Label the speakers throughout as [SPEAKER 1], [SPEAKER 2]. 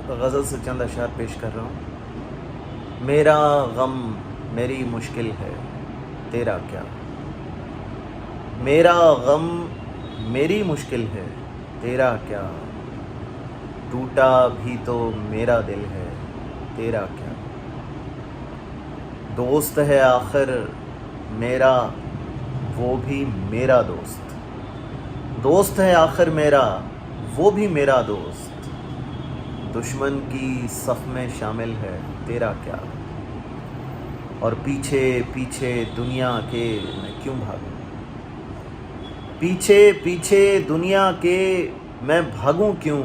[SPEAKER 1] غزل سے چند اشعار پیش کر رہا ہوں۔ میرا غم میری مشکل ہے، تیرا کیا؟ میرا غم میری مشکل ہے، تیرا کیا؟ ٹوٹا بھی تو میرا دل ہے، تیرا کیا؟ دوست ہے آخر میرا، وہ بھی میرا دوست۔ دوست ہے آخر میرا، وہ بھی میرا دوست۔ دشمن کی صف میں شامل ہے، تیرا کیا؟ اور پیچھے پیچھے دنیا کے میں کیوں بھاگوں؟ پیچھے پیچھے دنیا کے میں بھاگوں کیوں؟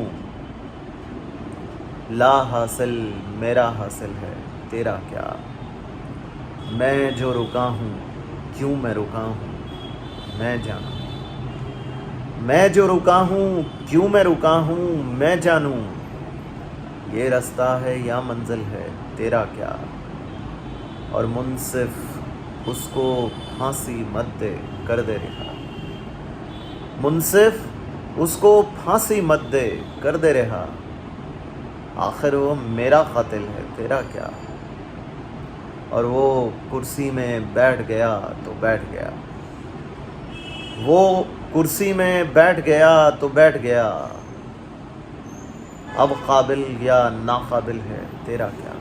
[SPEAKER 1] لا حاصل میرا حاصل ہے، تیرا کیا؟ میں جو رکا ہوں، کیوں میں رکا ہوں، میں جانوں۔ میں جو رکا ہوں، کیوں میں رکا ہوں، میں جانوں۔ یہ رستہ ہے یا منزل ہے، تیرا کیا؟ اور منصف اس کو پھانسی مت دے، کر دے رہا۔ منصف اس کو پھانسی مت دے، کر دے رہا۔ آخر وہ میرا قاتل ہے، تیرا کیا؟ اور وہ کرسی میں بیٹھ گیا تو بیٹھ گیا۔ وہ کرسی میں بیٹھ گیا تو بیٹھ گیا۔ اب قابل یا ناقابل ہے، تیرا کیا؟